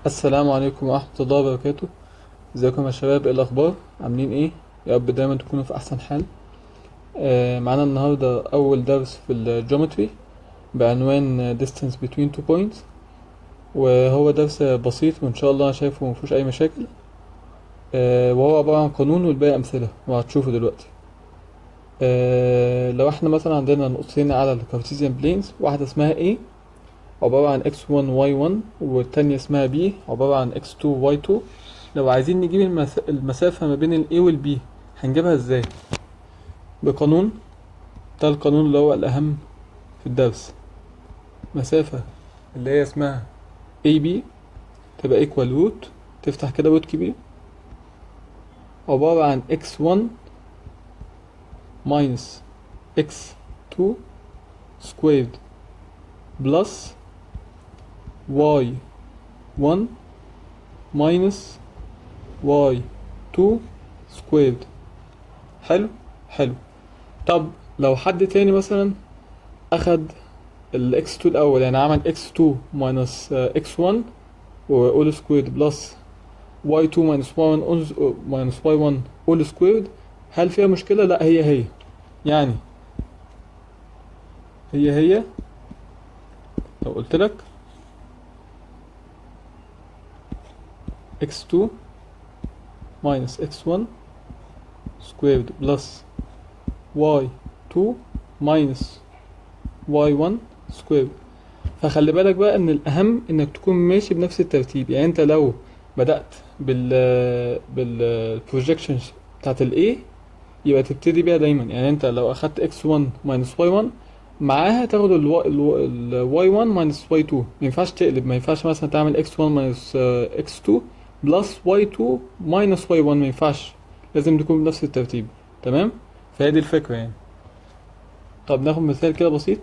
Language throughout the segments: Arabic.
السلام عليكم ورحمة الله وبركاته. ازيكم يا شباب؟ ايه الأخبار؟ عاملين ايه؟ يا رب دايما تكونوا في أحسن حال. معانا النهاردة أول درس في الجيومتري بعنوان distance between two points، وهو درس بسيط وإن شاء الله أنا شايفه مفيهوش أي مشاكل. وهو عبارة عن قانون والباقي أمثلة وهتشوفوا دلوقتي. لو احنا مثلا عندنا نقطتين على الكارتيزيان بلينز، واحدة اسمها A عبارة عن x1 y1، والتانية اسمها b عبارة عن x2 y2. لو عايزين نجيب المسافة ما بين ال A وال B هنجيبها ازاي؟ بقانون، ده القانون اللي هو الأهم في الدرس. مسافة اللي هي اسمها AB تبقى equal root، تفتح كده روت كبير، عبارة عن x1 minus x2 squared plus y1 minus y2 squared. حلو حلو. طب لو حد تاني مثلا اخد ال x2 الاول، يعني عمل x2 minus x1 و all squared plus y2 minus y1 minus y1 all squared، هل فيها مشكلة؟ لا، هي يعني هي لو قلت لك x2 minus x1 squared plus y2 minus y1 squared، فخلي بالك بقى ان الاهم انك تكون ماشي بنفس الترتيب. يعني انت لو بدأت بالبروجيكشنز بتاعت الايه يبقى تبتدي بيها دايما. يعني انت لو اخدت x1 minus y1 معاها تاخد ال y1 minus y2، ما ينفعش تقلب. ما ينفعش مثلا تعمل x1 minus x2 plus y2 minus y1، ما ينفعش، لازم تكون بنفس الترتيب. تمام؟ فهي دي الفكرة يعني. طب ناخد مثال كده بسيط.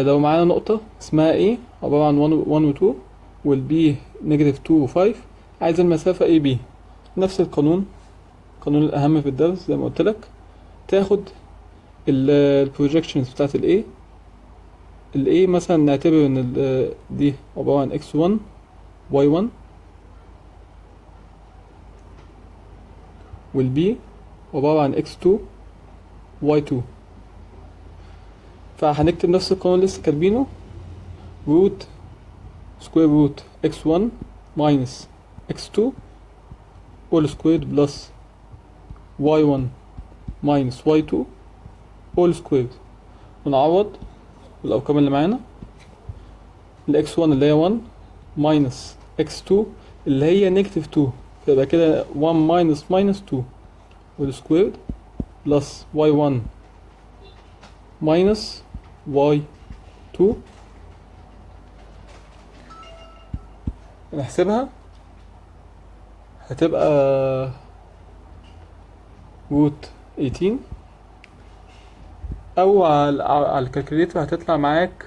لو معانا نقطة اسمها A عبارة عن 1 و 2 والB نيجاتيف 2 و 5، عايز المسافة AB. نفس القانون، القانون الأهم في الدرس زي ما قلت لك. تاخد البروجيكشنز بتاعت ال A مثلا نعتبر إن دي عبارة عن x1 y1 والB عبارة عن x2 y2. فهنكتب نفس القانون اللي لسه كاتبينه، root square root x1 minus x2 all squared plus y1 minus y2 all squared، ونعوض الأرقام اللي معانا. ال x1 اللي هي 1 minus x2 اللي هي نيجاتيف 2، فيبقى كده 1 minus 2 all squared plus y1 minus y2. نحسبها هتبقى روت 18، او على الكالكوليتر هتطلع معاك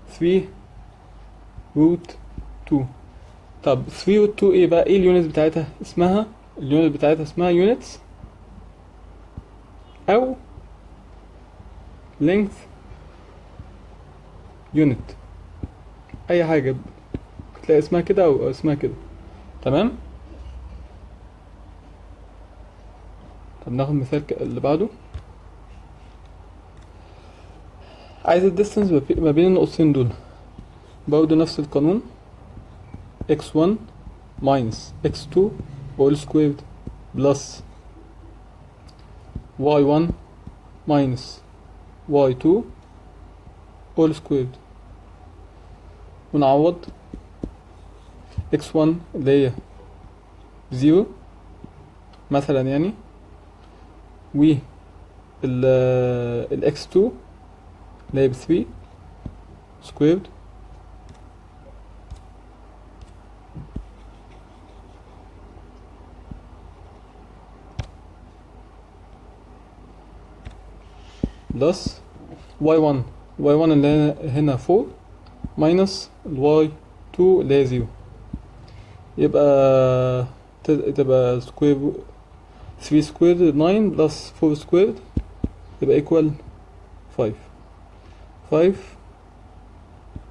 3 روت 2. طب 3 روت 2 ايه بقى؟ ايه اليونت بتاعتها؟ اسمها اليونت بتاعتها اسمها يونتس او length unit، اي حاجه تلاقي اسمها كده او اسمها كده. تمام. طب ناخد مثال اللي بعده. عايز الديستنس ما بين النقطتين دول، برضه نفس القانون، x1 minus x2 all squared plus y1 minus y2 all squared، ونعوض x1 اللي هي 0 مثلا يعني، و ال x2 اللي هي 3 squared plus y1 اللي هنا 4 minus ال y2 اللي هي 0، يبقى تبقى سكوير 3 سكوير 9 بلس 4 سكوير، يبقى equal 5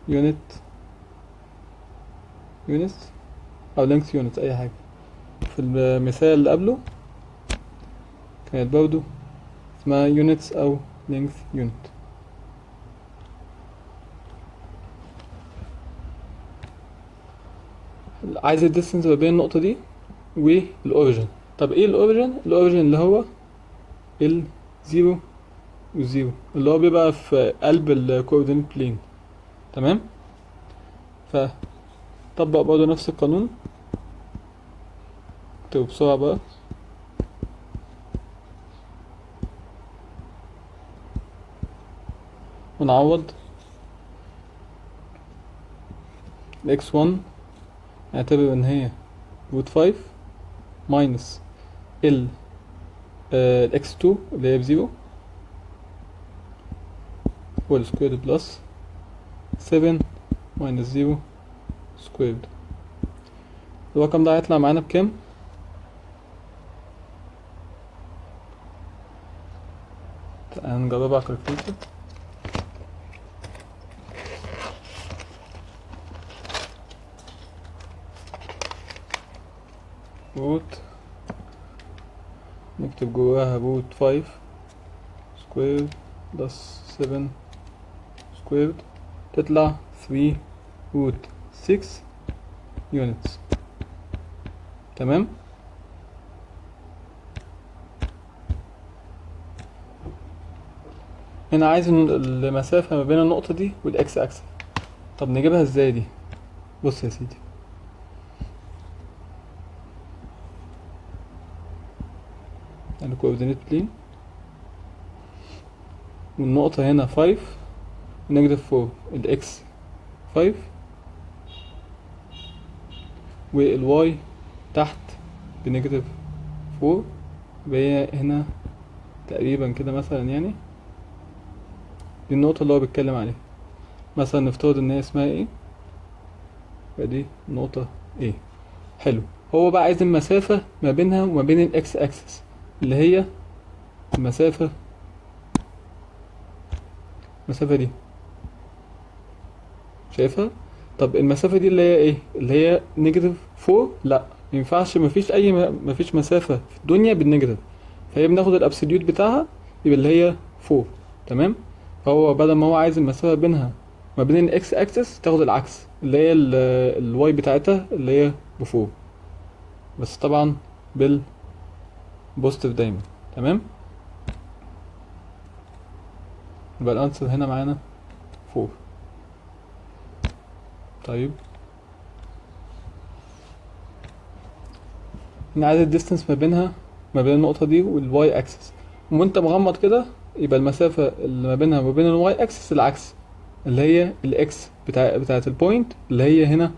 unit units او length units اي حاجة. في المثال اللي قبله كانت برضو اسمها units او length unit. عايز الديستنس ما بين النقطة دي والاوريجن. طب ايه الاوريجن؟ الاوريجن اللي هو الزيرو والزيرو اللي هو بيبقى في قلب الكوردينيت بلين. تمام. فطبق برضه نفس القانون، اكتبه بسرعة بقى. ونعوض x1 نعتبر ان هي روت 5 ماينس x2 اللي هي بزيرو whole squared بلس 7 ماينس 0 سكويرد. الرقم ده هيطلع معانا بكام؟ هنجربها على الكالكوليتر. روت نكتب جواها روت 5 سكوير بلس 7 سكويرد تطلع 3 روت 6 يونتس. تمام. هنا عايز المسافة ما بين النقطة دي والاكس اكسس. طب نجيبها ازاي دي؟ بص يا سيدي، يعني كوردينيت بلين والنقطة هنا 5 نيجاتيف 4 الاكس 5 والواي تحت بنيجاتيف 4 يبقى هنا تقريبا كده مثلا يعني دي النقطة اللي هو بيتكلم عليها. مثلا نفترض ان هي اسمها ايه، يبقى دي نقطة ايه. حلو. هو بقى عايز المسافة ما بينها وما بين الاكس اكسس اللي هي المسافة دي، شايفها؟ طب المسافة دي اللي هي ايه؟ اللي هي نيجاتيف 4. لا مينفعش، مفيش مسافة في الدنيا بالنيجاتيف، فهي بناخد الابسوليوت بتاعها يبقى اللي هي 4. تمام. فهو بدل ما هو عايز المسافة بينها ما بين الاكس اكسس تاخد العكس اللي هي الواي بتاعتها اللي هي ب4، بس طبعا بالبوزيتيف دايما. تمام. يبقى الانسر هنا معانا 4. طيب هنا عايز الديستنس ما بينها ما بين النقطة دي والواي اكسس، وانت مغمض كده يبقى المسافة اللي ما بينها وما بين الواي اكسس العكس اللي هي الاكس بتاعت البوينت اللي هي هنا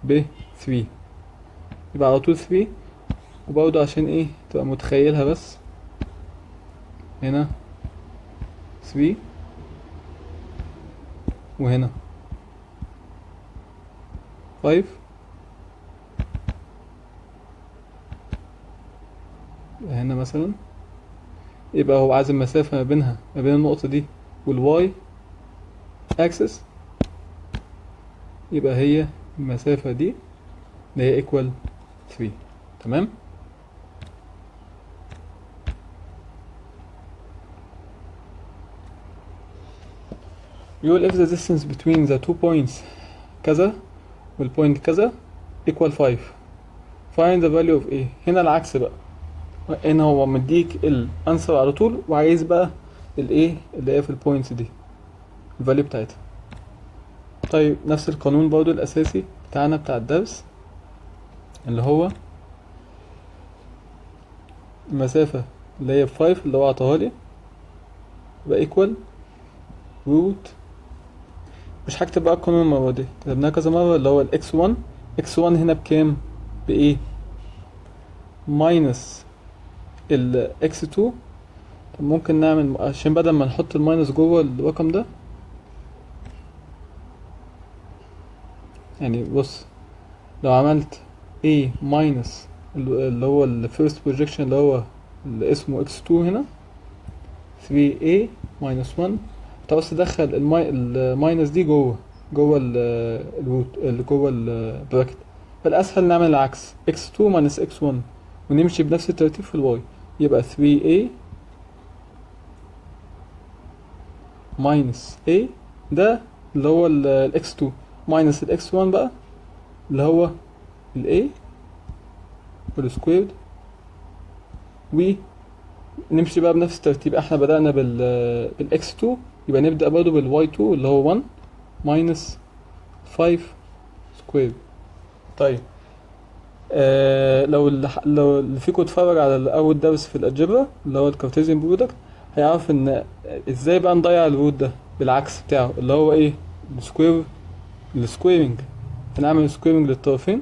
ب 3. يبقى على طول 3. وبرضه عشان ايه تبقى متخيلها بس هنا 3 وهنا 5 هنا مثلا. يبقى هو عايز المسافة ما بينها ما بين النقطة دي والواي اكسس، يبقى هي المسافة دي اللي هي equal 3. تمام. يقول if the distance between the two points كذا والpoint كذا equal 5 find the value of A. هنا العكس بقى، هنا هو مديك الانسر على طول وعايز بقى الايه اللي هي في البوينتس دي الفاليو بتاعتها. طيب نفس القانون برضو الاساسي بتاعنا بتاع الدرس اللي هو المسافة اللي هي 5 اللي هو عطاها لي يبقى equal root. مش هكتب بقى القانون المرة دي، كتبناها كذا مرة اللي هو ال x1 هنا بكام؟ بإيه؟ ماينس ال x2. طب ممكن نعمل عشان بدل ما نحط الماينس جوه الرقم ده، يعني بص لو عملت a ماينس اللي هو ال first projection اللي هو اللي اسمه x2 هنا 3a minus 1. تعوز تدخل الماينس دي جوه الروت اللي جوه البراكت، فالأسهل نعمل العكس x2 minus x1 ونمشي بنفس الترتيب في الواي. يبقى 3a minus a ده اللي هو ال x2 minus ال x1 بقى اللي هو ال a والسكويرد، ونمشي بقى بنفس الترتيب. احنا بدأنا بال x2 يبقى نبدأ برضه بال y2 اللي هو 1 minus 5 سكويرد. طيب لو اللي فيكم اتفرج على اول درس في الالجبرا اللي هو الكارتيزيان برودكت هيعرف ان ازاي بقى نضيع الروت ده بالعكس بتاعه اللي هو ايه السكويرنج. هنعمل سكويرنج للطرفين،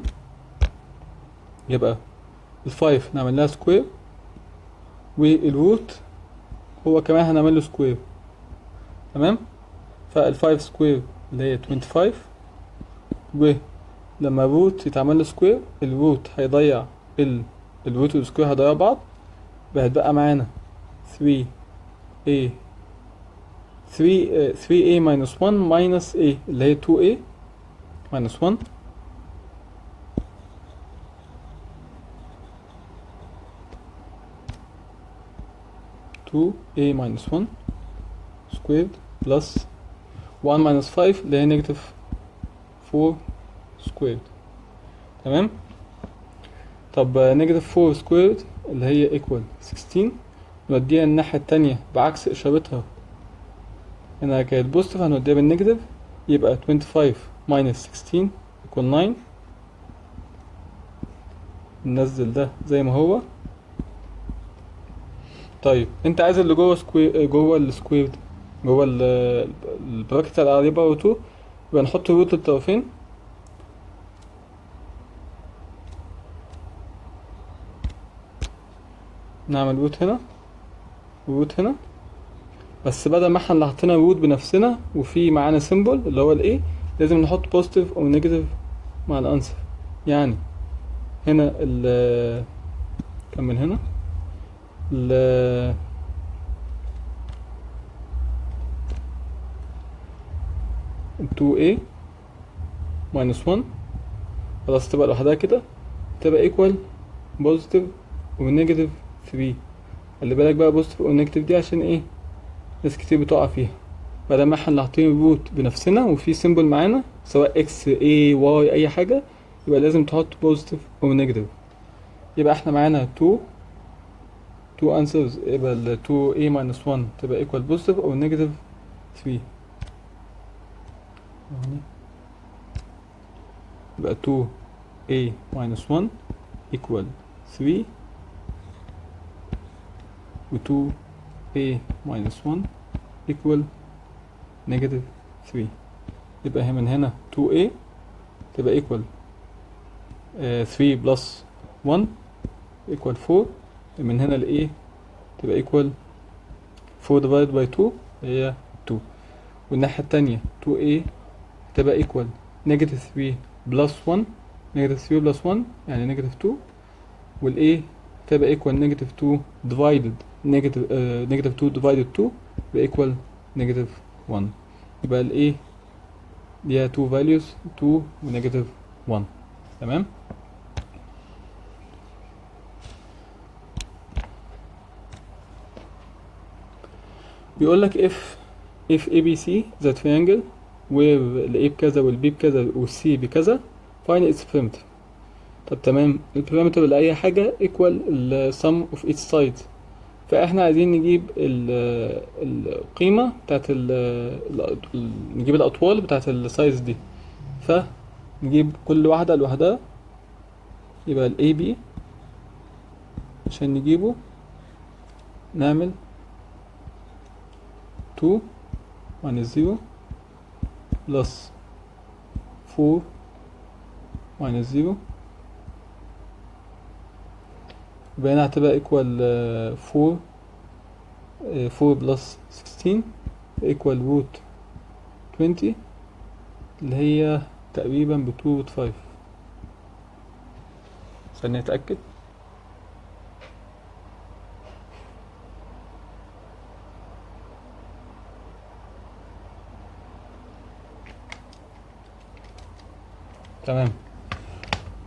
يبقى الفايف نعمل لها سكوير والروت هو كمان هنعمل له سكوير. تمام، فالفايف سكوير اللي هي 25 ولما الروت يتعمل له سكوير الروت هيضيع الروت والسكوير هيضيعوا بعض، هيتبقى معانا 3a 3a minus 1 minus a اللي هي 2a minus 1 2a minus 1 squared plus 1 minus 5 اللي هي negative 4 squared. تمام، طب negative 4 squared اللي هي equal 16 نوديها الناحية التانية بعكس إشارتها. هنا كانت بوزيتيف هنوديها بالنيجاتيف، يبقى 25 minus 16 equal 9. ننزل ده زي ما هو. طيب انت عايز اللي جوه جوه السكويرد جوه البراكت اللي عليه باور 2، يبقى نحط روت للطرفين. نعمل روت هنا وروت هنا، بس بدل ما احنا اللي حطينا روت بنفسنا وفي معانا سيمبل اللي هو الايه لازم نحط بوزيتيف او نيجاتيف مع الانسر. يعني هنا كم من هنا ال 2a minus 1 خلاص تبقى لوحدها كده، تبقى equal بوزيتيف ونيجاتيف 3. خلي بالك بقى بوزيتيف ونيجاتيف دي عشان ايه ناس كتير بتقع فيها. بدل ما احنا اللي حاطين روت بنفسنا وفي سيمبل معانا سواء اكس اي واي اي حاجه، يبقى لازم تحط بوزيتيف او نيجاتيف. يبقى احنا معانا 2 انسرز، يبقى ال 2a minus 1 تبقى equal بوزيتيف او نيجاتيف 3. يبقى 2a minus 1 equal 3 و 2a minus 1 equal negative 3. يبقى من هنا 2a تبقى equal 3 plus 1 equal 4. من هنا ل a تبقى equal 4 divided by 2 هي 2. والناحية التانية 2a تبقى equal negative 3 plus 1 negative 3 plus 1 يعني negative 2. وال a تبقى equal negative 2 divided negative 2 divided 2 يبقى equal negative 1. يبقى ال a ليها 2 values 2 و negative 1. تمام، بيقول لك if ABC the triangle where ال A بكذا وال B بكذا وال C بكذا find its perimeter. طب تمام، البريمتر لأي حاجة equal ال sum of each side. فاحنا عايزين نجيب القيمة بتاعت نجيب الأطوال بتاعت السايز دي، فنجيب كل واحدة لوحدها. يبقى ال AB عشان نجيبه نعمل 2 minus 0 plus 4 minus 0. يبقى هنا هتبقى equal 4 plus 16 equal root 20 اللي هي تقريبا ب 2 root 5. عشان نتأكد تمام.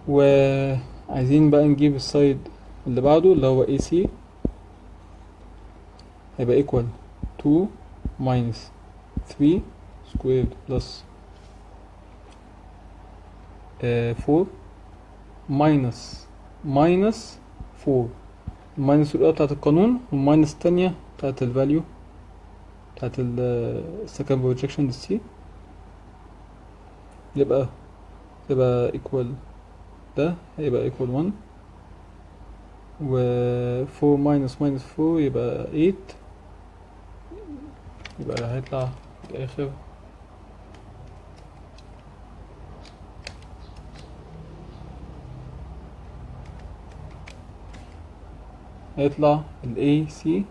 وعايزين بقى نجيب السايد اللي بعده اللي هو AC، هيبقى equal 2 minus 3 squared plus 4 minus 4. الماينس الأولى بتاعت القانون والماينس التانية بتاعت الفاليو بتاعت السكند بروجكشن سي، يبقى equal، ده هيبقى equal 1 و 4 minus 4 يبقى 8، يبقى هيطلع في الآخر هيطلع ال AC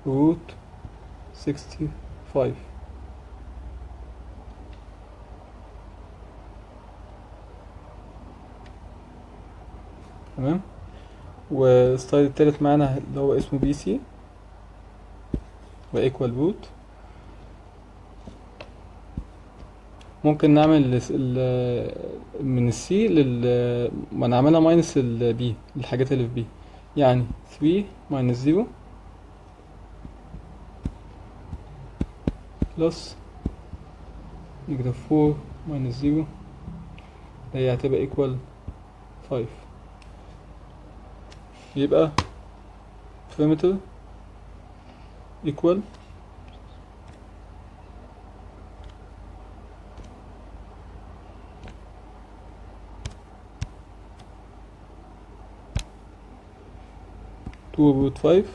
root 65. تمام. والسلايد التالت معانا اللي هو اسمه BC و equal root. ممكن نعمل من السي ما نعملها ماينس البي الحاجات اللي في بي، يعني 3 minus 0 plus negative 4 minus 0 هي هتبقى equal 5. يبقى perimeter equal 2 root 5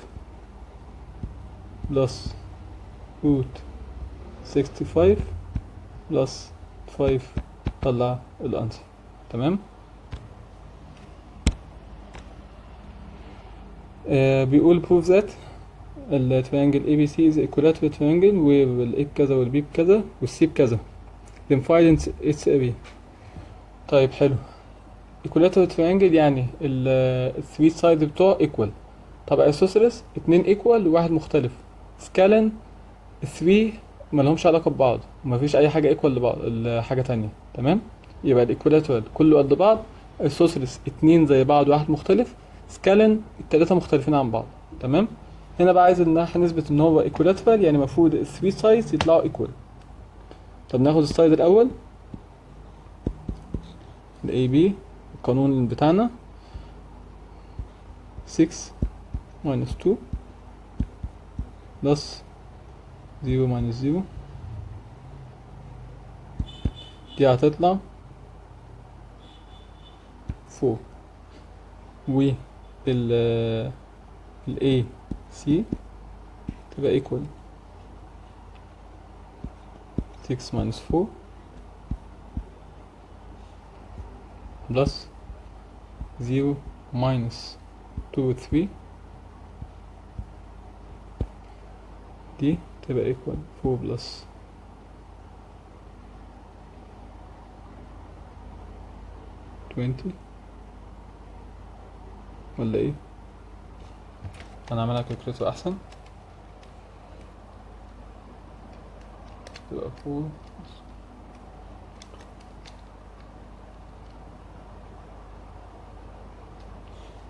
plus root 65 plus 5. طلع الانسر. تمام. بيقول prove that ال triangle ABC is equilateral triangle where ال A بكذا وال B بكذا وال C بكذا then find its area. طيب حلو. equilateral triangle يعني ال 3 sides بتوعه equal. طب isosceles 2 equal وواحد مختلف. scalene 3 ملهمش علاقة ببعض ومفيش أي حاجة equal لبعض حاجة تانية. تمام. يبقى ال equilateral كله قد بعض، isosceles 2 زي بعض وواحد مختلف، scalene التلاتة مختلفين عن بعض. تمام. هنا بقى عايز ان احنا نثبت ان هو equilateral، يعني المفروض ال 3 sides يطلعوا equal. طب ناخد السايد الأول ال AB، القانون بتاعنا 6 minus 2 plus 0 minus 0 دي هتطلع 4 و ال AC تبقى equal 6 minus 4 plus 0 minus 2 و 3 دي تبقى equal 4 plus 20 ولا ايه؟ هنعملها كالكوليتر احسن. تبقى 4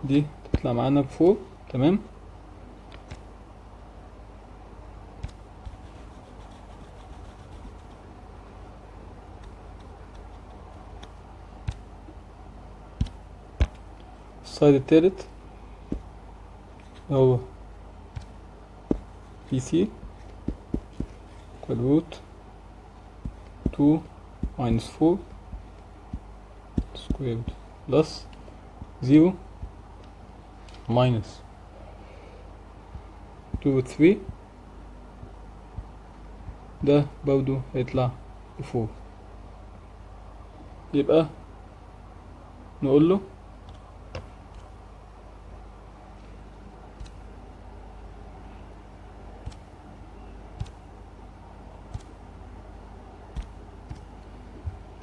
دي تطلع معانا ب4. تمام. السايد التالت هو BC equal root 2 minus 4 squared plus 0 minus 2 و 3 ده برضو هيطلع 4. يبقى نقول له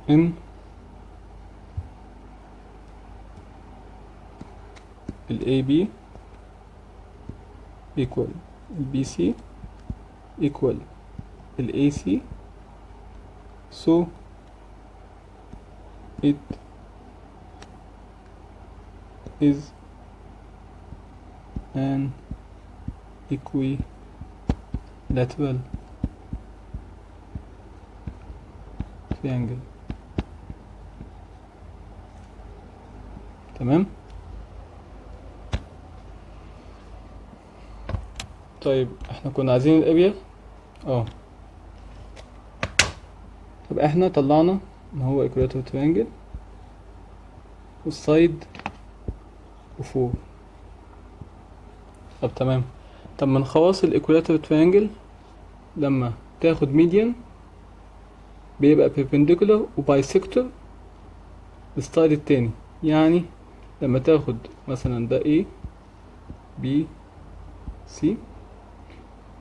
ان ال AB equal ال BC equal ال AC so it is an equilateral triangle. تمام. طيب احنا كنا عايزين الاريا. طب احنا طلعنا ان هو equilateral triangle والسايد وفوق. طب تمام. طب من خواص الايكولاترال تريانجل لما تاخد ميديان بيبقى perpendicular وبايسكتور السايد التاني. يعني لما تاخد مثلا ده A B C،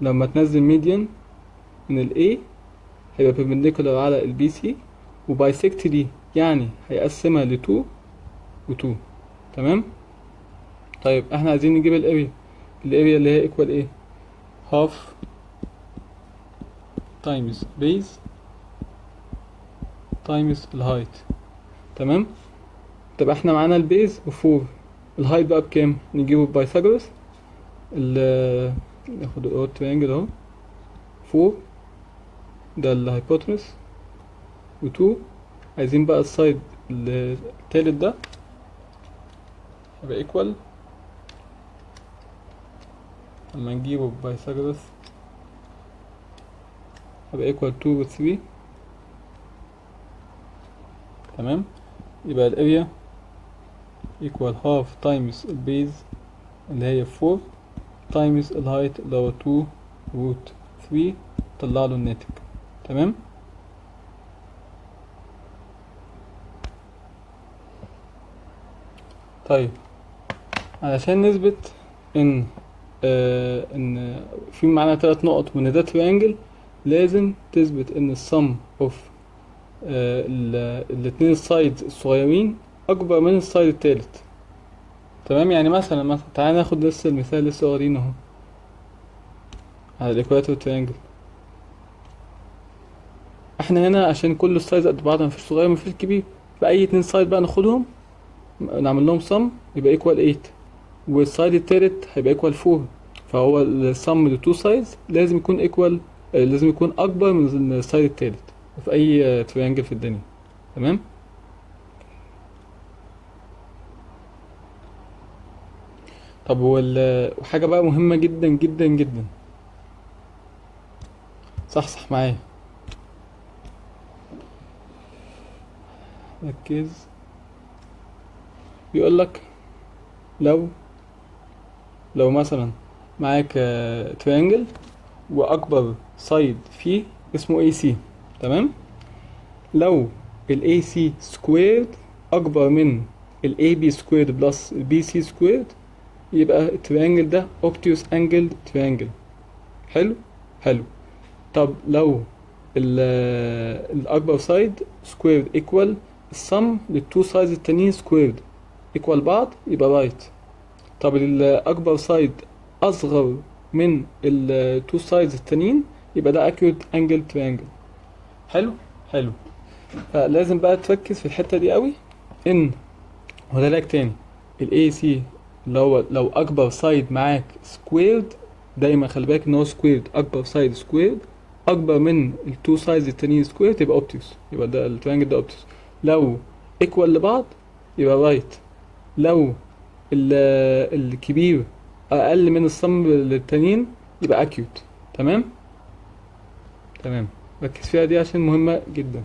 لما تنزل ميديان من ال A هيبقى perpendicular على ال BC وبايسكت دي، يعني هيقسمها ل 2 و 2. تمام. طيب احنا عايزين نجيب الاريا اللي هي equal ايه؟ half times base times الهايت. تمام. طب احنا معانا البيز ب4، الهايت بقى بكام؟ نجيبه ببايثاغورس. ناخد التريانجل اهو، 4 ده الهايبوتنس و2. عايزين بقى السايد التالت ده يبقى ايكوال، لما نجيبه ببايثاغورس يبقى ايكوال 2 و 3. تمام. يبقى الاريا equal half times البيز اللي هي 4 times الهايت اللي هو 2 root 3، طلع له الناتج. تمام. طيب علشان نثبت ان في معانا 3 نقط وان ده تريانجل، لازم تثبت ان السم اوف الاتنين السايدز الصغيرين اكبر من السايد التالت. تمام. يعني مثلا تعالى ناخد لسه المثال لسه واخدينه اهو على الايكواتور تريانجل. احنا هنا عشان كل السايز قد بعض، مفيش صغير مفيش كبير، فاي 2 سايد بقى ناخدهم نعمل لهم sum يبقى ايكوال 8، والسايد التالت هيبقى ايكوال 4. فهو السم للتو سايدز لازم يكون ايكوال، لازم يكون اكبر من السايد التالت في اي تريانجل في الدنيا. تمام. طب وحاجه بقى مهمه جدا جدا جدا، صح معايا، ركز. بيقول لك لو مثلا معاك تريانجل واكبر سايد فيه اسمه AC. تمام. لو ال AC سكويرد اكبر من ال AB سكويرد بلس ال BC سكويرد يبقى التريانجل ده obtuse angled triangle. حلو. طب لو الاكبر سايد سكويرد ايكوال السم للتو سايدز التانيين سكويرد ايكوال بعض يبقى رايت. طب الاكبر سايد اصغر من التو سايدز التانيين يبقى ده accurate angle triangle. حلو. فلازم بقى تركز في الحتة دي قوي، ان هو ده لك تاني ال AC اللي هو لو اكبر سايد معاك سكويرد، دايما خلي بالك ان هو سكويرد، اكبر سايد سكويرد اكبر من التو سايدز التانيين سكويرد يبقى اوبتيوس، يبقى ده التريانجل ده اوبتيوس. لو ايكوال لبعض يبقى رايت. لو الكبير اقل من الصم للتانيين يبقى اكيوت. تمام. ركز فيها دي عشان مهمة جدا.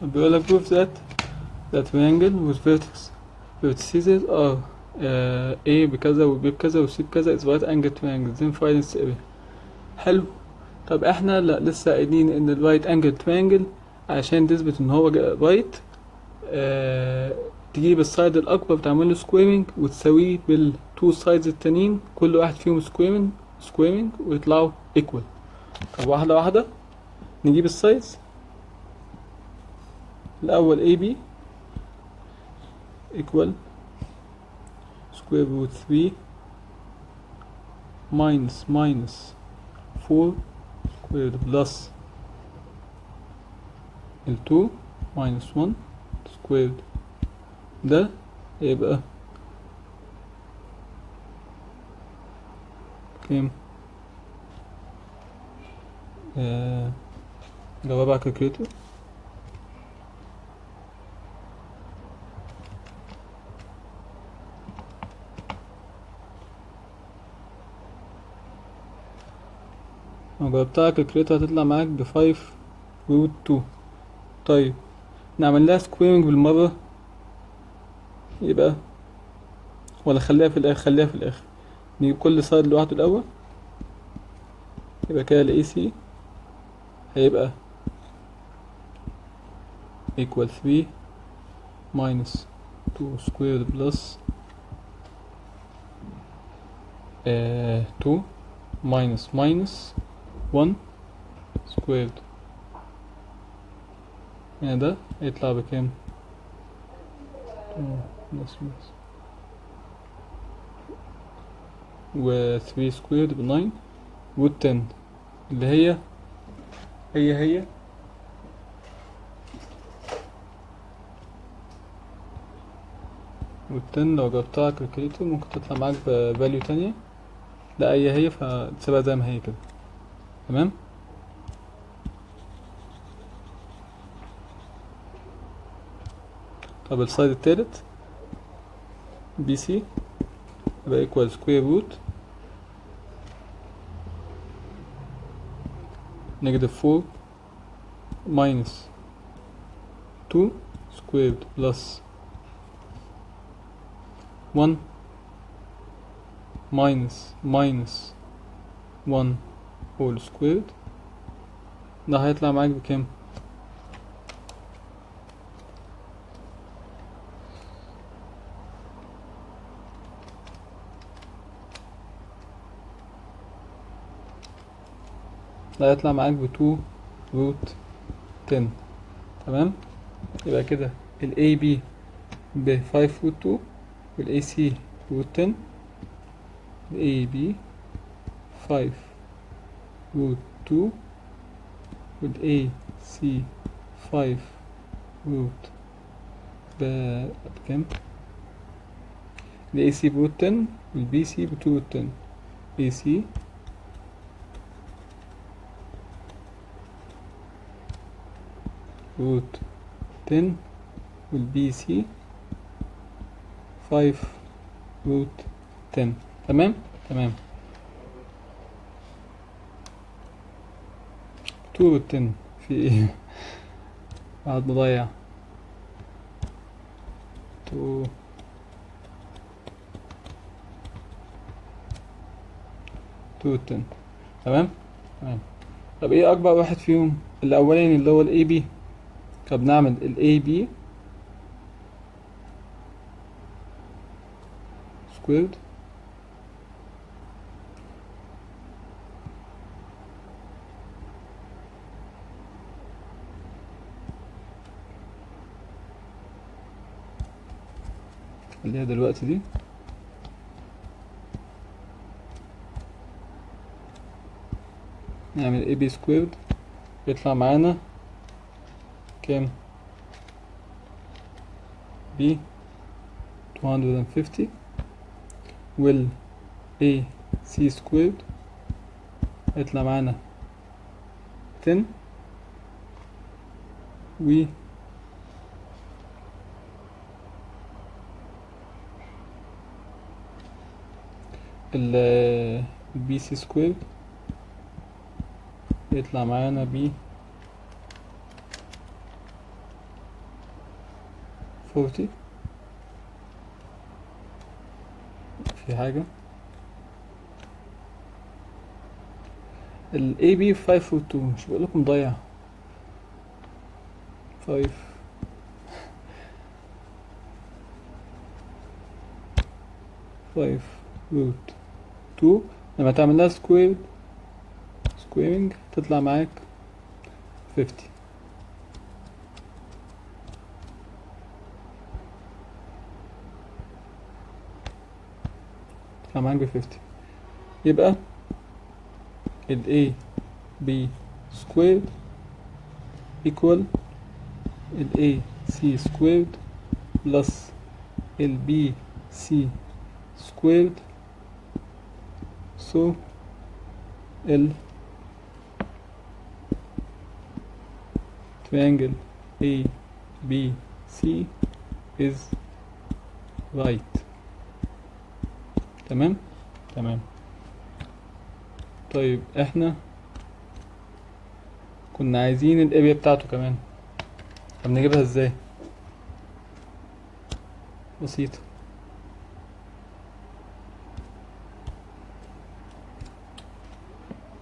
طب بيقول لك prove that the triangle with vertices are A بكذا و B بكذا و C بكذا is right angle triangle then find its area. حلو. طب احنا لسه قايلين ان ال right angle triangle عشان تثبت ان هو right تجيب السايد الاكبر تعمل له سكويرنج وتساويه بالتو سايدز التانيين كل واحد فيهم سكويرنج ويطلعوا ايكوال. طب واحدة واحدة نجيب السايدز. الاول AB equal square root 3 minus 4 squared plus ال 2 minus 1 squared ده يبقى كام؟ جواب على الكالكوليتر. لو جاوبتها على الكالكوليتر هتطلع معاك ب5 روت 2. طيب نعمل لها سكويرنج بالمرة يبقى، ولا خليها في الآخر؟ خليها في الآخر، نجيب كل سايد لوحده الأول. يبقى كده ال AC هيبقى equal 3 minus 2 squared plus 2 minus 1 squared. يعني ده هيطلع بكام؟ و 3 squared ب 9 و 10 اللي هي والتن لو جبتها على الكالكوليتر ممكن تطلع معاك بفاليو تانية. لا هي فتسيبها زي ما هي كده. تمام. طب السايد التالت بي سي يبقى equal square root -4 minus 2 squared plus 1 minus 1 whole squared. ده هيطلع معاك بكام؟ ده هيطلع معاك ب2 روت 10. تمام. يبقى كده ال AB ب5 روت 2 وال AC روت 10. ال AB 5 روت 2 وال AC 5 روت بكام؟ ال AC بروت 10 وال BC ب2 روت 10. AC روت 10 وال BC 5 روت 10. تمام. 2 روت 10 في ايه؟ قاعد مضيع 2 روت 10. تمام. طب ايه اكبر واحد فيهم؟ الاولاني اللي هو الاي بي. طب نعمل الاي بي سكويرد اللي هي دلوقتي دي، نعمل اي بي سكويرد يطلع معانا كام؟ ب 250 وال اي سي سكويرد يطلع معانا 10 و البي سي سكويرد يطلع معانا ب 40. في حاجة ال AB 5 و 2 مش بقولكم ضيع 5 روت 2 لما تعملها سكويرنج تطلع معاك 50. تطلع معاك ب50. يبقى ال A B squared equal ال AC squared plus ال BC squared so ال triangle ABC is right. تمام. طيب احنا كنا عايزين الاريا بتاعته كمان، طب نجيبها ازاي؟ بسيطة.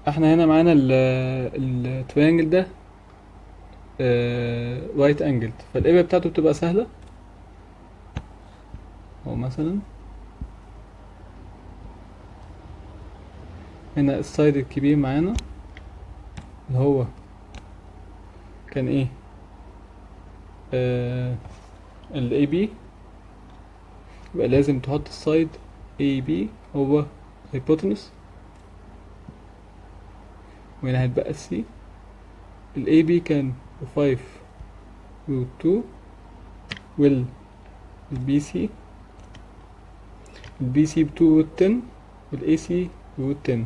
احنا هنا معانا التريانجل ده رايت انجلد، فالاريا بتاعته بتبقى سهلة. هو مثلا هنا السايد الكبير معانا اللي هو كان ايه، ال AB، يبقى لازم تحط السايد AB هو hypotenuse، وهنا هيتبقى C. ال AB كان 5√2 وال BC ب2√10 وال AC ب10،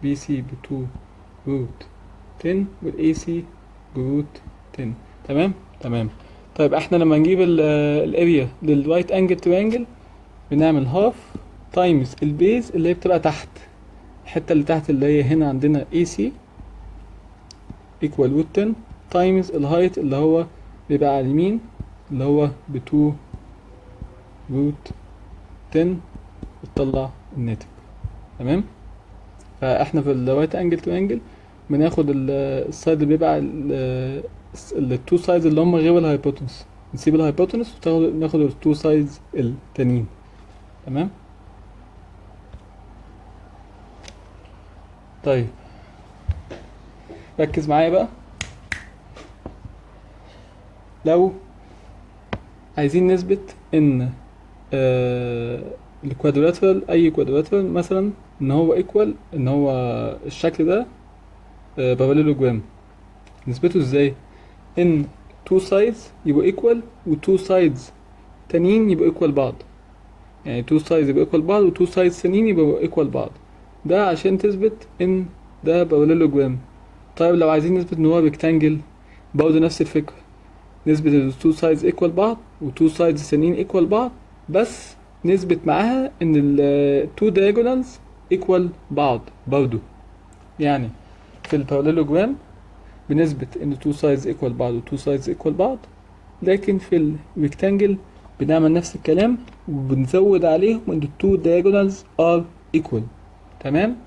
BC ب2√10 وال AC ب10. تمام. طيب احنا لما نجيب الاريا للرايت انجل تريانجل بنعمل هاف تايمز البيز اللي هي بتبقى تحت، الحته اللي تحت اللي هي هنا عندنا AC equal root 10 تايمز الهايت اللي هو بيبقى على اليمين اللي هو ب2√10 وتطلع الناتج. تمام. فاحنا في الرايت انجل تريانجل بناخد السايد اللي بيبقى التو سايدز اللي هم غير الهايبوتنس، نسيب الهايبوتنس وناخد التو سايدز التانيين. تمام. طيب ركز معايا بقى، لو عايزين نثبت ان الكوادراترال اي كوادراترال مثلا ان هو ايكوال، ان هو الشكل ده باراليلوجرام، نثبته ازاي؟ ان two sides يبقوا equal و two sides تانيين يبقوا equal بعض، يعني two sides يبقوا equal بعض و two sides تانيين يبقوا equal بعض، ده عشان تثبت ان ده parallelogram. طيب لو عايزين نثبت ان هو rectangle برضه نفس الفكرة، نثبت ان two sides equal بعض و two sides تانيين equal بعض، بس نثبت معاها ان ال two diagonals equal بعض برضه. يعني في الباراليلوجرام بنثبت ان two sides equal بعض و two sides equal بعض، لكن في الريكتانجل بنعمل نفس الكلام وبنزود عليهم ان two diagonals are equal. تمام.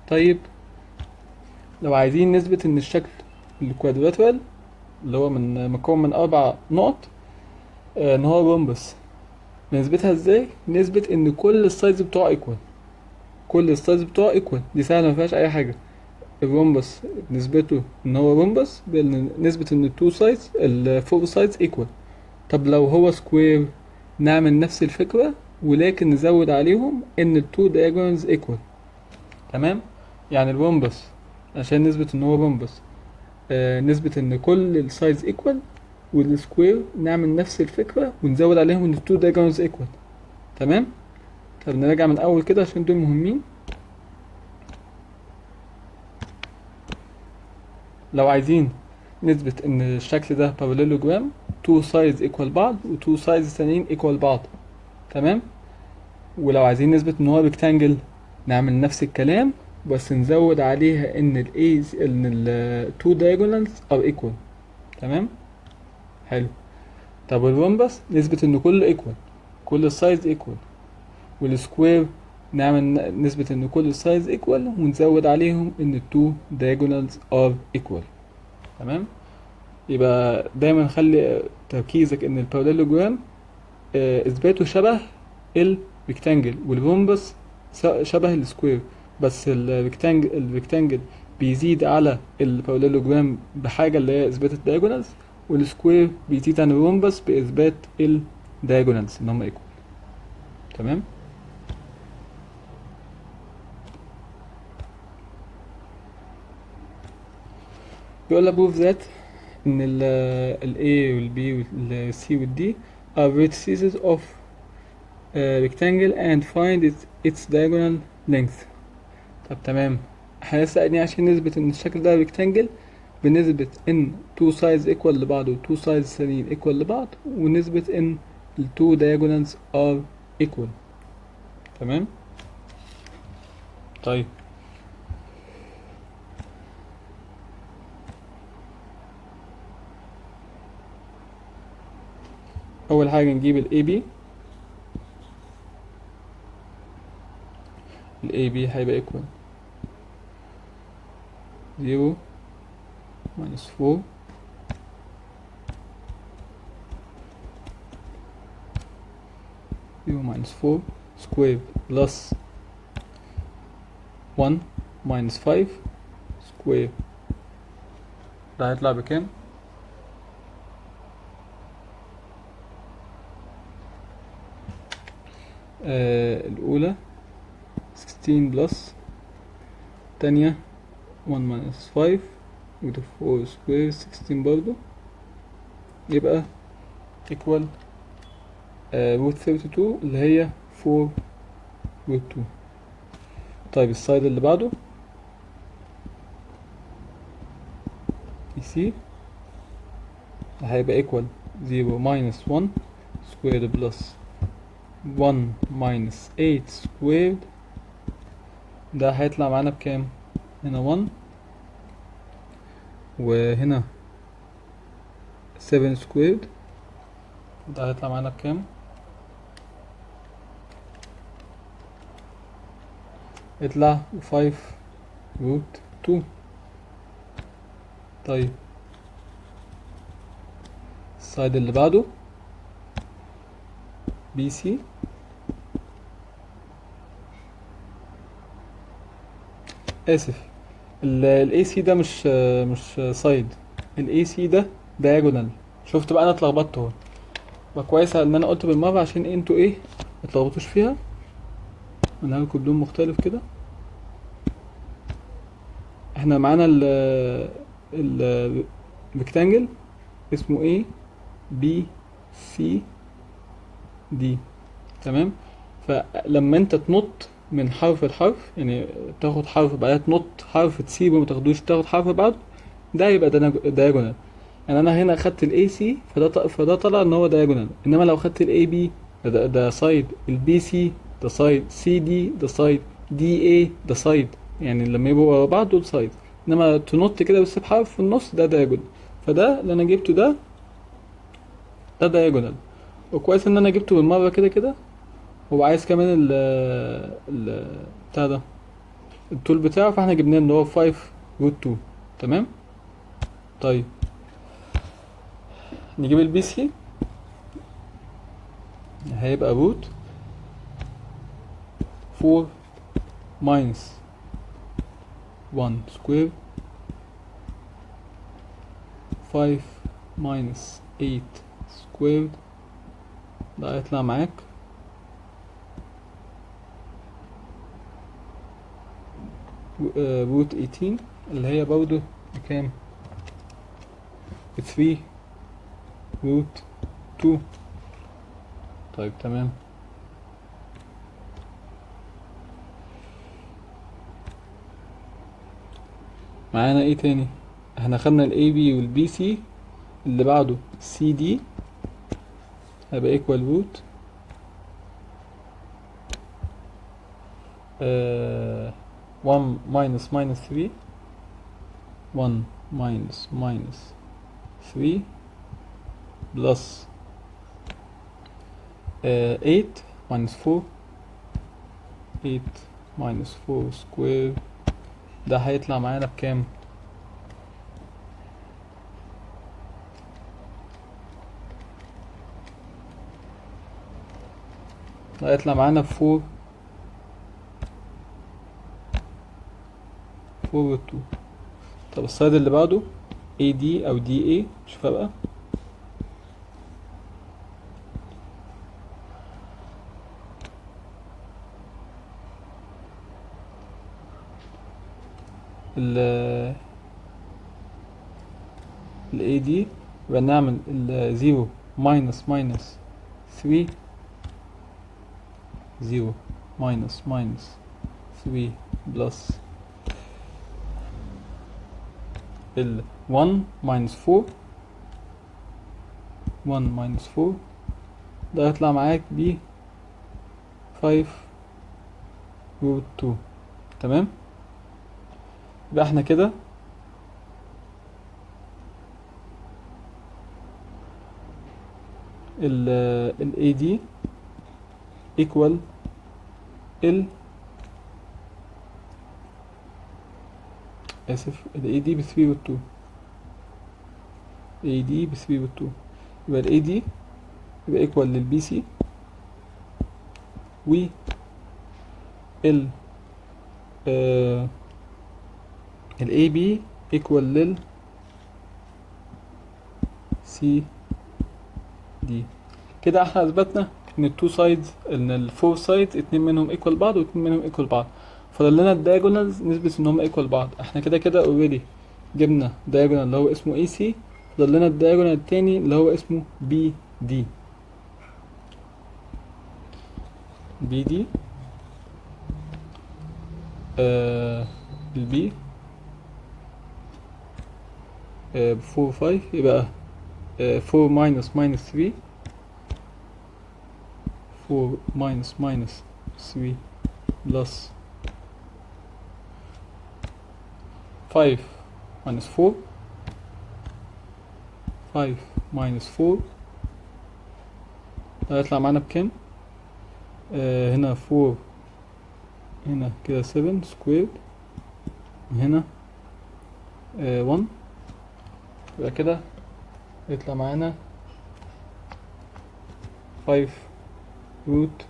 طيب لو عايزين نثبت ان الشكل الكوادراترال اللي هو مكون من 4 نقط ان هو رومبس، بنثبتها ازاي؟ نثبت ان كل السايدز بتوعه ايكوال، كل السايدز بتوعه ايكوال، دي سهله مفيهاش اي حاجه. الرومبس نثبته ان هو رومبس نثبت ان التو سايدز الفور سايدز ايكوال. طب لو هو سكوير نعمل نفس الفكره ولكن نزود عليهم ان التو diagonals ايكوال. تمام. يعني الرومبس عشان نثبت ان هو رومبس نثبت ان كل السايدز ايكوال، والسكوير نعمل نفس الفكره ونزود عليهم ان التو diagonals ايكوال. تمام. طب نراجع من اول كده عشان دول مهمين. لو عايزين نثبت ان الشكل ده parallelogram two sides equal بعض و two sides تانيين equal بعض. تمام. ولو عايزين نثبت ان هو rectangle نعمل نفس الكلام بس نزود عليها ان ال two diagonals are equal. تمام. حلو. طب الرومبس نثبت ان كله equal، كل السايدز equal، والسكوير نثبت ان كل السايدز equal ونزود عليهم ان two diagonals are equal. تمام. يبقى دايما خلي تركيزك ان الباراليلوجرام اثباته شبه الريكتانجل، والرومبس شبه السكوير، بس الريكتانجل بيزيد على الباراليلوجرام بحاجه اللي هي اثبات الدايجونالز، والسكوير بيزيد عن الرومبس باثبات الدايجونالز ان هم ايكوال. تمام. بيقول لك prove that ان ال A وال B وال C وال D are vertices of rectangle and find its diagonal length. طب تمام، احنا لسه قايلين عشان نثبت ان الشكل ده ريكتانجل بنثبت ان two sides equal لبعض و two sides تانيين equal لبعض، ونثبت ان ال two diagonals are equal. تمام. طيب اول حاجه نجيب ال AB. ال AB هيبقى equal 0 minus 4 0 minus 4 square plus 1 minus 5 square. ده هيطلع بكام؟ الأولى 16 plus التانية 1 minus 5 with 4 square 16 برضو، يبقى equal root 32 اللي هي 4 root 2. طيب السايد اللي بعده BC هيبقى equal 0 minus 1 squared plus 1 minus 8 squared. ده هيطلع معانا بكام؟ هنا 1 وهنا 7 squared. ده هيطلع معانا بكام؟ يطلع 5 root 2. طيب السايد اللي بعده BC آسف، ال AC ده مش سايد، ال AC ده diagonal. شفت بقى انا اتلخبطت اهو، يبقى كويس ان انا قلت بالمرة عشان انتوا ايه متلخبطوش فيها. انا هلكم بلون مختلف كده. احنا معانا ال rectangle اسمه A B C D. تمام. فلما انت تنط من حرف لحرف، يعني تاخد حرف بعدها تنط حرف تسيبه متاخدوش تاخد حرف بعده، ده يبقى diagonal. يعني انا هنا خدت الاي سي فده طلع ان هو diagonal. انما لو خدت الاي بي ده سايد، البي سي ده سايد، سي دي ده سايد، دي اي ده سايد. يعني لما يبقوا ورا بعض دول سايد، انما تنط كده بس بحرف في النص ده diagonal. فده اللي انا جبته ده diagonal. وكويس ان انا جبته بالمره كده كده. هو عايز كمان ال بتاع ده الطول بتاعه، فاحنا جبناه اللي هو 5 روت 2. تمام. طيب نجيب البي سي. هيبقى روت 4 minus 1 square 5 minus 8 squared. ده هيطلع معاك روت 18 اللي هي برضه بكام؟ 3 روت 2. طيب تمام. معانا ايه تاني؟ احنا خدنا الاي بي والبي سي، اللي بعده سي دي هيبقى ايكوال روت 1 minus minus 3 1 minus minus 3 plus 8 minus 4 8 minus 4 square. ده هيطلع معانا بكام؟ ده هيطلع معانا ب 4 روت 2. طب السلايد اللي بعده AD او DA مش فارقة. الاي دي، يبقى نعمل الزيرو ماينس 3، 0 minus 3 بلس ال 1 minus 4، 1 minus 4 ده هيطلع معاك ب 5 root 2. تمام، يبقى احنا كده ال AD equal ال ال AD ب 3 root 2، AD ب 3 root 2، يبقى ال AD يبقى equal لل BC و ال ال AB equal لل CD. كده احنا اثبتنا ان التو سايدز، ان الفور سايدز اتنين منهم ايكوال بعض واتنين منهم ايكوال بعض، فاضل لنا الدايجونالز نثبت ان هم ايكوال بعض. احنا كده كده اوريدي جبنا دايجونال اللي هو اسمه اي سي، فاضل لنا الدايجونال التاني اللي هو اسمه بي دي. بي دي البي ب 4 5، يبقى 4 minus 3، 4 minus 3 plus 5 minus 4، 5 minus 4 هيطلع معانا بكام؟ هنا 4، هنا كده 7 سكوير، وهنا 1، يبقى كده يطلع معانا 5 root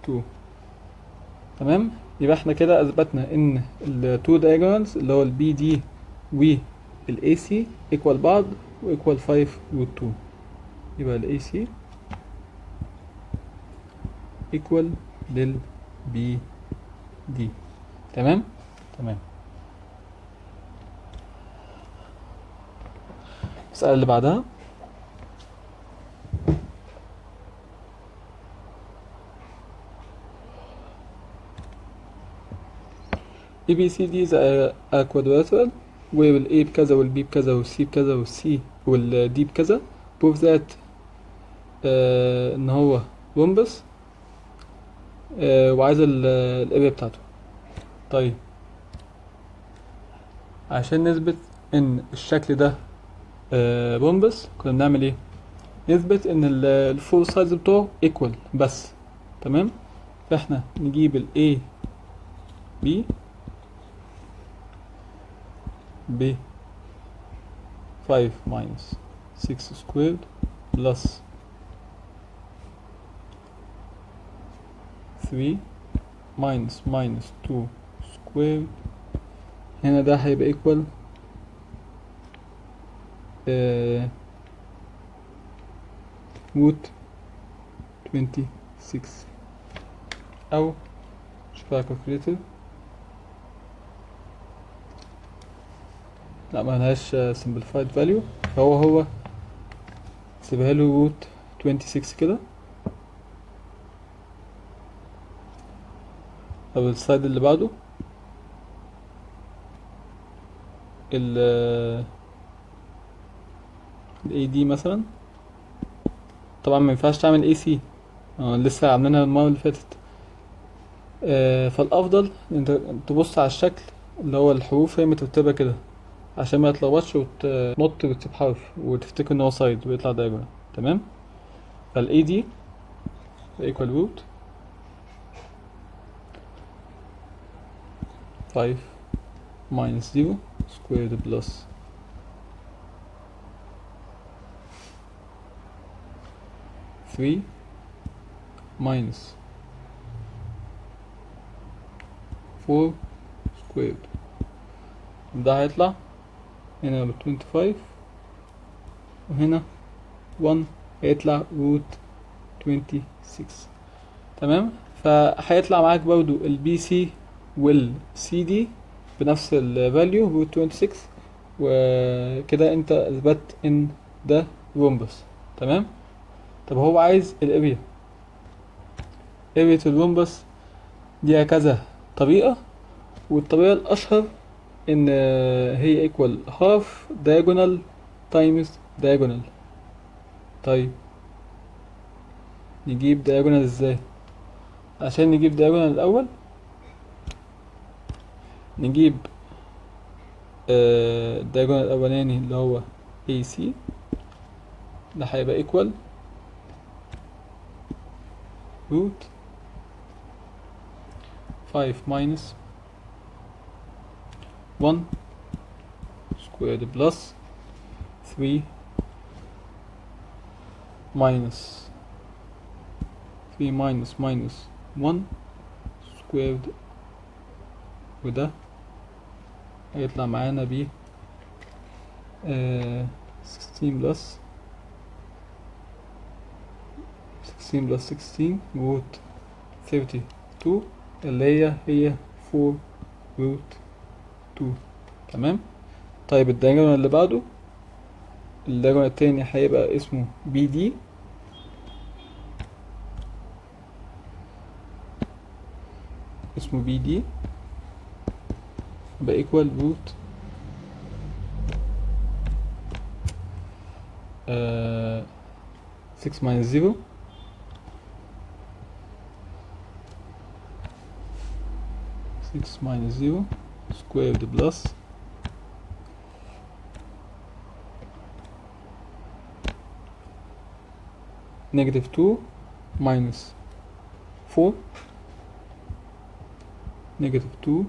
2. تمام، يبقى احنا كده اثبتنا ان التو diagonals اللي هو البي دي والاي سي ايكوال بعض وايكوال 5 root 2، يبقى الاي سي ايكوال للبي دي. تمام تمام. السؤال اللي بعدها ABCD is a quadrilateral where ال A بكذا وال B بكذا وال C بكذا وال C وال D بكذا. prove that ان هو رومبس وعايز الاريا بتاعته. طيب عشان نثبت ان الشكل ده رومبس كنا بنعمل ايه؟ نثبت ان الفور سايدز بتوعه equal بس. تمام، فاحنا نجيب ال A B ب 5 minus 6 squared plus 3 minus 2 squared. هنا ده هيبقى equal root 26، أو شوف على calculator. لا ملهاش simplified value، فهو سيبها له root 26 كده. طب السلايد اللي بعده ال AD مثلا، طبعا ما ينفعش تعمل AC، لسه عاملينها المرة اللي فاتت. فالأفضل انت تبص على الشكل اللي هو الحروف هي مترتبة كده عشان ما يتلخبطش وتنط وتسيب حرف وتفتكر ان هو سايد ويطلع دايجونال. تمام، فال AD equal root 5 minus 0 squared plus 3 minus 4 squared. ده هيطلع هنا ب 25 وهنا 1 هيطلع root 26. تمام، فهيطلع معاك برضو البي سي والسي دي بنفس الفاليو root 26، وكده انت اثبت ان ده رومبس. تمام. طب هو عايز الاريا. اريا الرومبس ليها كذا طريقة، والطريقة الاشهر ان هي equal half diagonal times diagonal. طيب نجيب diagonal ازاي؟ عشان نجيب diagonal الاول نجيب الدايجونال الاولاني اللي هو AC، ده هيبقى equal root 5 minus 1 squared plus 3 minus 1 squared، وده هيطلع معانا ب 16 plus 16 root 32 اللي هي 4 root 2. تمام. طيب الدايجونال اللي بعده، الدايجونال التاني هيبقى اسمه BD، يبقى equal root 6 minus 0 squared plus negative 2 minus 4 negative 2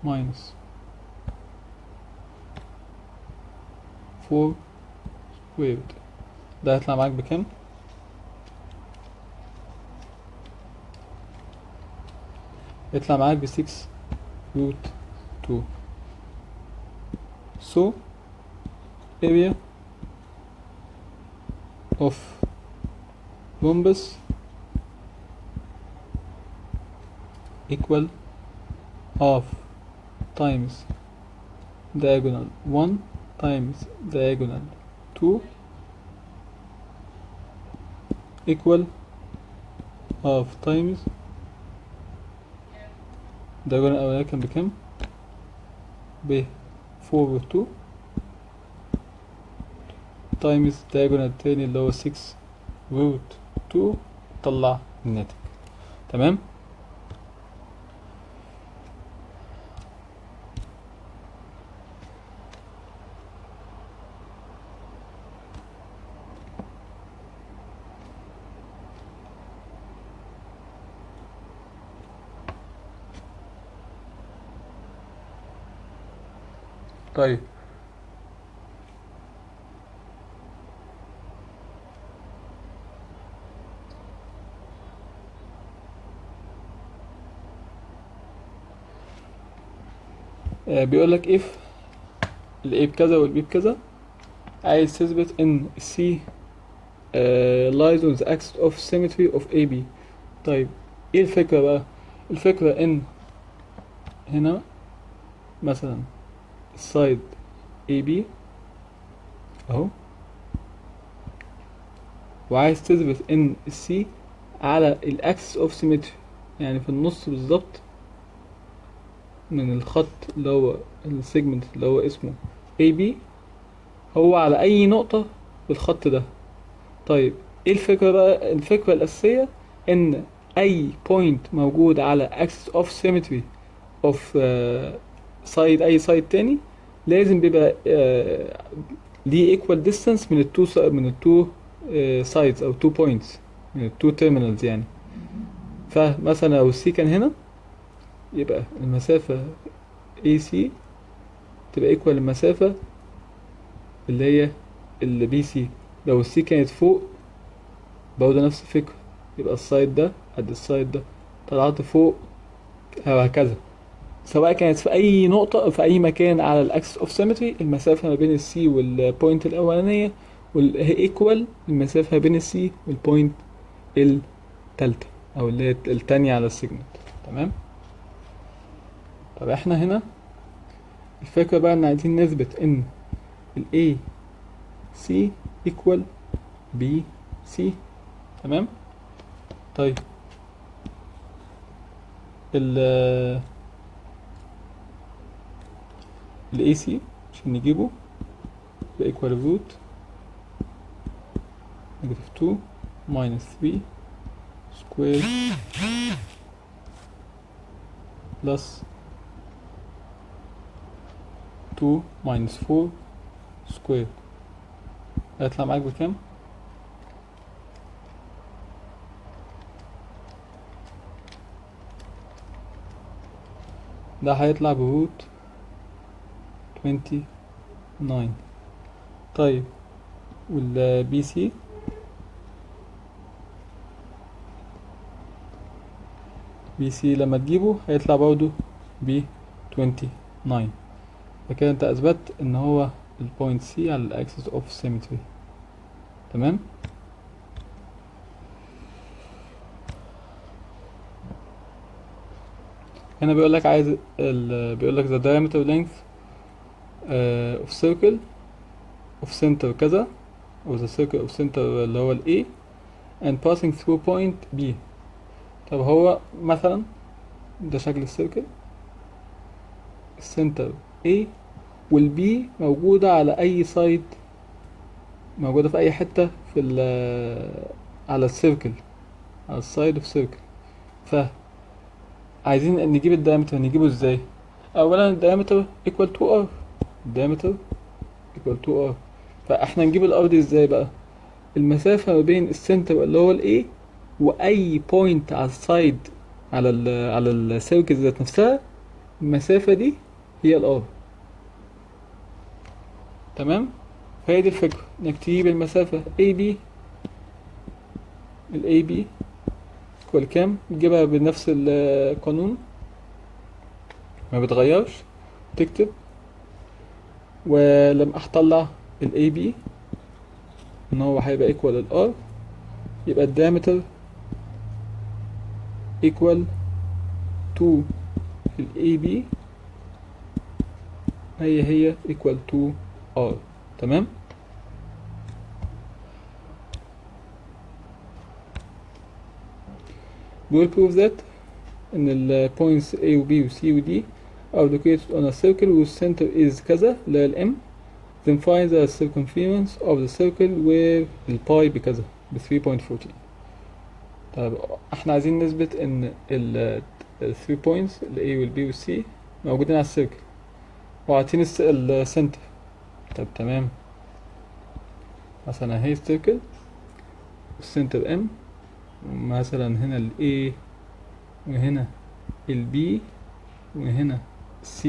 minus 4 squared. ده هيطلع معاك بكام؟ يطلع معاك ب 6 root 2. So area of rhombus equal half times diagonal 1 times diagonal 2 equal half times diagonal الأولاني كان بكام؟ ب 4 root 2 times diagonal التاني اللي هو 6 root 2. طلع الناتج. تمام. طيب بيقول لك if ال A بكذا وال B بكذا، عايز تثبت ان C lies on the axis of symmetry of AB. طيب ايه الفكرة بقى؟ الفكرة ان هنا مثلا السايد AB اهو، وعايز تثبت ان C على الاكسس اوف سيمتري، يعني في النص بالظبط من الخط اللي هو السيجمنت اللي هو اسمه AB، هو على اي نقطة بالخط ده. طيب ايه الفكرة بقى؟ الفكرة الاساسية ان اي بوينت موجود على axis of symmetry of سايد اي سايد تاني لازم بيبقى ليه equal distance من التو sides او 2 points من التو terminals يعني. فمثلا لو C كان هنا يبقى المسافة AC تبقى equal المسافة اللي هي ال BC. لو C كانت فوق برضه نفس الفكرة، يبقى السايد ده قد السايد ده، طلعت فوق وهكذا. سواء كانت في اي نقطة في اي مكان على الاكسس اوف سيمتري، المسافة ما بين السي والبوينت الاولانية والايكوال المسافة ما بين السي والبوينت التالتة او اللي هي التانية على السيجمنت. تمام. طب احنا هنا الفكرة بقى ان عايزين نثبت ان ال A C equal B C. تمام. طيب ال AC عشان نجيبه يبقى equal root -2 minus 3 square plus 2 minus 4 square. هيطلع معاك بكام؟ ده هيطلع بروت 29. طيب والبي سي لما تجيبه هيطلع برضه ب 29. فكده انت اثبت ان هو البوينت سي على الاكسس اوف سيمتري. تمام. هنا بيقول لك عايز بيقول لك the diameter length of circle of center كذا of the circle of center اللي هو ال A and passing through point B. طب هو مثلا ده شكل السيركل، السنتر A والبي موجودة على أي سايد، موجودة في أي حتة في على السيركل، على السايد اوف سيركل. فعايزين نجيب الدايمتر، نجيبه ازاي؟ أولا الدايمتر equal to R، الدايمتر equal to R. فاحنا نجيب الار دي ازاي بقى؟ المسافة ما بين السنتر اللي هو ال A وأي بوينت على السايد، على السيركل ذات نفسها، المسافة دي هي الار. تمام. فهي دي الفكرة، انك تجيب المسافة AB، ال AB equal كام، تجيبها بنفس القانون ما بتغيرش، تكتب. ولما اطلع ال AB ان هو هيبقى equal ال R، يبقى الدايمتر equal to ال AB هي equal to R. تمام. we will prove that ان ال points A و B و C و D are located on a circle whose center is كذا اللي هي ال M. then find the circumference of the circle where ال pi بكذا ب 3.14. طيب احنا عايزين نثبت ان ال 3 points ال A وال B وال C موجودين على السيركل وعاطين السنتر. طب تمام، مثلا اهي السيركل والسنتر M، مثلا هنا ال A وهنا ال B وهنا C.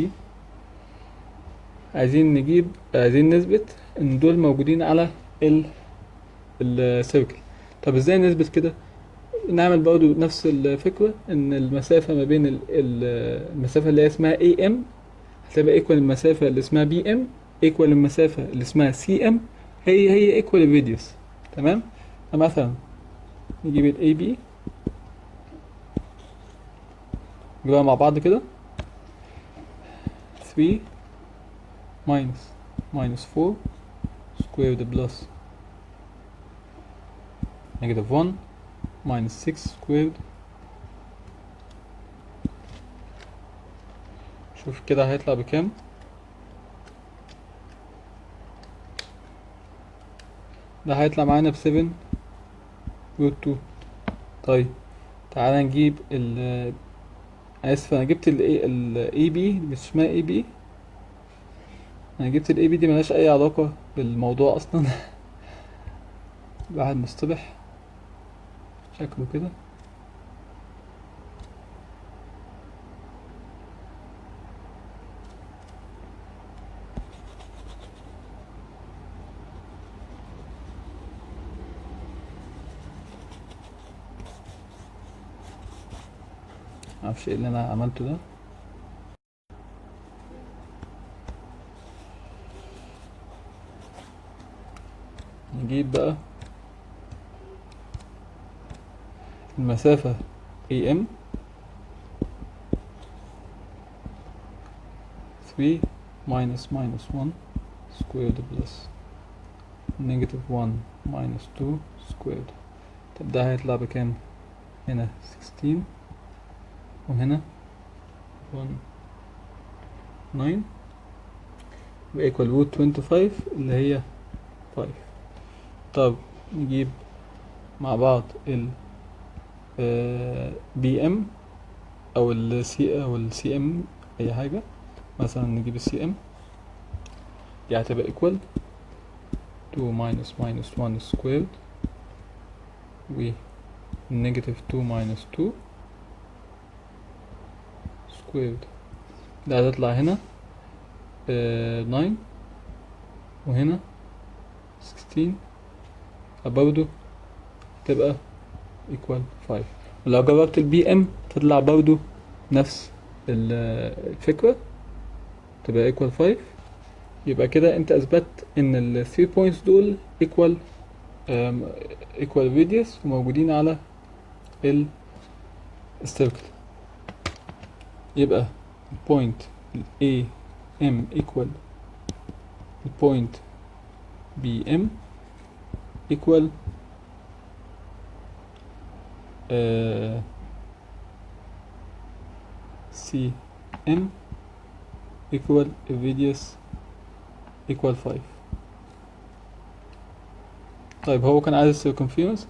عايزين نثبت ان دول موجودين على السيركل. طب ازاي نثبت كده؟ نعمل برضو نفس الفكرة، ان المسافة ما بين المسافة اللي هي اسمها AM هتبقى ايكوال المسافة اللي اسمها BM ايكوال المسافة اللي اسمها CM هي ايكوال الراديوس. تمام. فمثلا نجيب ال AB نجيبها مع بعض كده، 3 minus 4 squared plus -1 minus 6 squared. شوف كده هيطلع بكام. ده هيطلع معانا ب7 روت 2. طيب تعالى نجيب اسف، انا جبت ال AB مش اسمها AB، انا جبت ال AB دي ملهاش اي علاقة بالموضوع اصلا. الواحد مصطبح شكله كده. معرفش ايه اللي انا عملته ده. نجيب بقى المسافة AM 3 minus 1 squared plus negative 1 minus 2 squared. طب ده هيطلع بكام؟ هنا 16 وهنا 1 9 equal root 25 اللي هي 5. طب نجيب مع بعض ال بي ام او السي ام، اي حاجة. مثلا نجيب السي ام، دي هتبقى equal 2 minus 1 squared و negative 2 minus 2 squared. ده هتطلع هنا 9 وهنا 16 برضه تبقى equal 5. ولو جربت البي ام تطلع برضه نفس الفكرة، تبقى equal 5. يبقى كده انت اثبت ان ال 3 points دول equal radius وموجودين على السيركل. يبقى البوينت A M equal البوينت B M equal C M equal radius equal 5. طيب هو كان عايز السيركمفيرنس،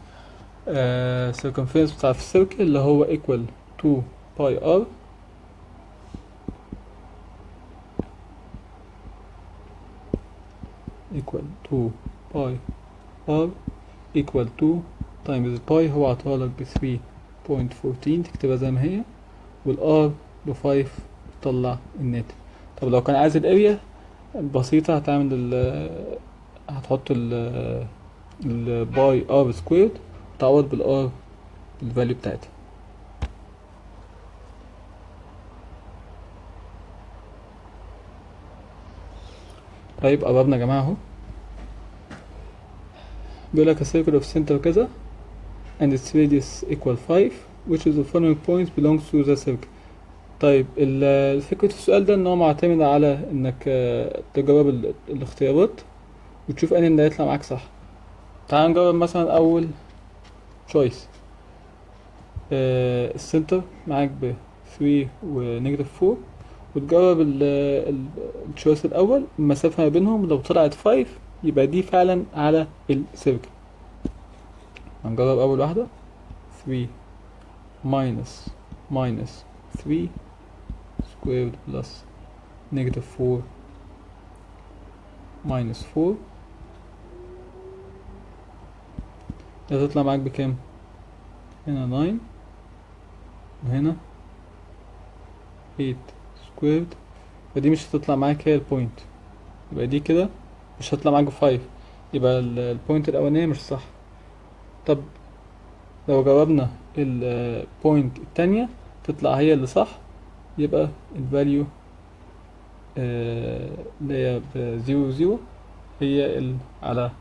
السيركمفيرنس بتاع في السيركل اللي هو equal 2 باي R equal 2 باي R equal 2 times باي. هو عطاها لك ب 3.14 تكتبها زي ما هي، والR ب 5 تطلع الناتج. طب لو كان عايز الاريا بسيطة، هتعمل هتحط الباي R سكويرد وتعوض بالR الفاليو بتاعتها. طيب قربنا يا جماعة اهو. بيقولك a circle of center كذا and its radius equal 5 which of the following points belongs to the circle. طيب فكرة السؤال ده ان هو معتمد على انك تجرب الاختيارات وتشوف انهي اللي هيطلع معاك صح. تعال نجرب مثلا اول choice. السنتر معاك ب 3 و negative 4، وتجرب التشويس الاول المسافة ما بينهم، لو طلعت 5 يبقى دي فعلا على السيركل. هنجرب اول واحدة 3 minus 3 squared plus negative 4 minus 4. ده تطلع معاك بكام؟ هنا 9 وهنا 8 squared. فدي مش هتطلع معاك هي البوينت، يبقى دي كده مش هتطلع معاك ب5، يبقى البوينت الاولانية مش صح. طب لو جربنا البوينت التانية تطلع هي اللي صح، يبقى الفاليو اللي هي ب0 هي على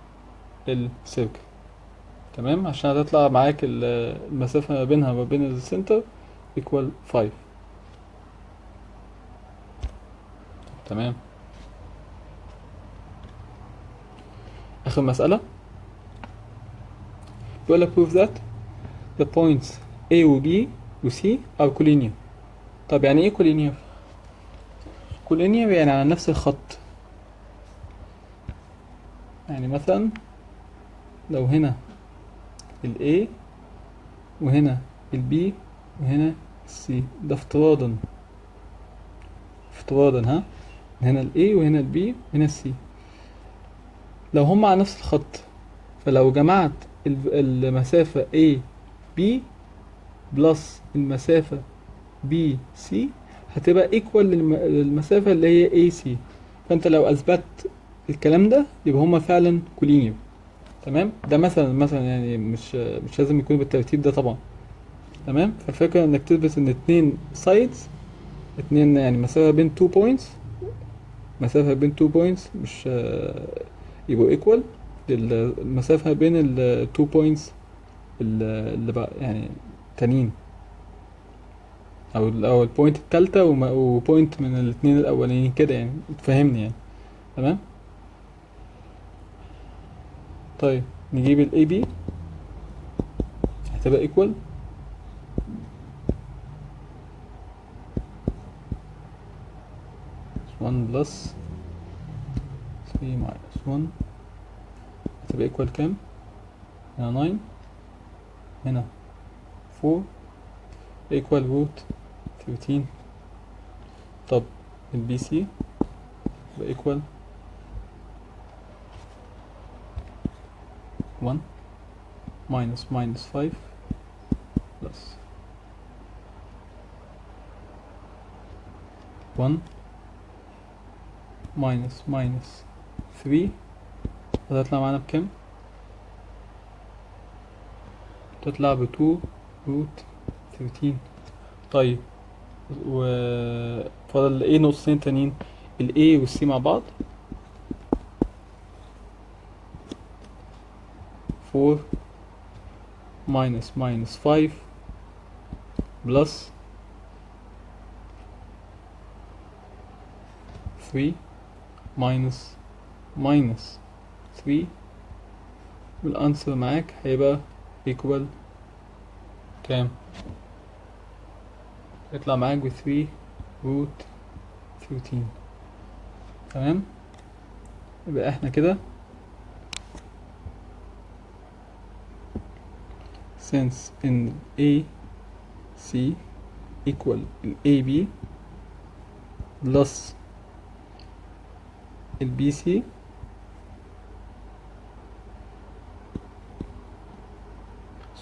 السيركل. تمام، عشان هتطلع معاك المسافة ما بينها وما بين السنتر equal 5. تمام. آخر مسألة بيقول لك prove that the points A و B و C are collinear. طب يعني ايه collinear؟ collinear يعني على نفس الخط. يعني مثلا لو هنا ال A وهنا ال B وهنا ال C، ده افتراضا ها، هنا ال A وهنا ال B وهنا ال C. لو هما على نفس الخط، فلو جمعت المسافة A B بلس المسافة B C هتبقى equal للمسافة اللي هي A C. فانت لو اثبت الكلام ده يبقى هما فعلا كولينير. تمام، ده مثلا يعني مش لازم يكون بالترتيب ده طبعا. تمام، فالفكرة انك تثبت ان اتنين سايدز، اتنين يعني مسافة بين 2 بوينتس، مسافة بين 2 بوينتس مش يبقوا ايكوال للمسافة بين ال 2 بوينتس اللي بقى يعني تانيين، او البوينت التالتة وبوينت من الاتنين الاولانيين كده، يعني تفهمني يعني. تمام. طيب نجيب ال AB هتبقى equal 1 plus 3 minus 1 هتبقى equal كام؟ هنا 9 هنا 4 equal root 13. طب ال BC هتبقى equal 1 minus 5 plus 1 minus 3 هتطلع معانا بكام؟ تطلع ب 2 root 13. طيب فاضل ايه نقطتين تانيين، ال A وال C مع بعض 4 minus 5 plus 3 minus 3 والانسر معاك هيبقى equal كام؟ يطلع معاك ب 3 root 13. تمام، يبقى احنا كده since in AC equal ال AB plus ال BC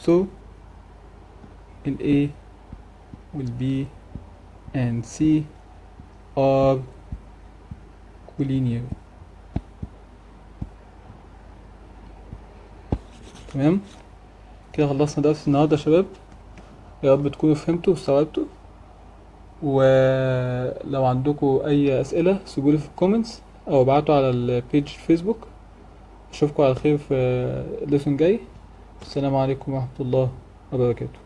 so ال A وال B and C are collinear. تمام كده خلصنا درس النهارده يا شباب، يا رب تكونوا فهمتوا واستوعبتوا، ولو عندكم اي اسئله سيبولي في الكومنتس او ابعتوا على البيج فيسبوك. اشوفكم على خير في الليسون جاي. السلام عليكم ورحمه الله وبركاته.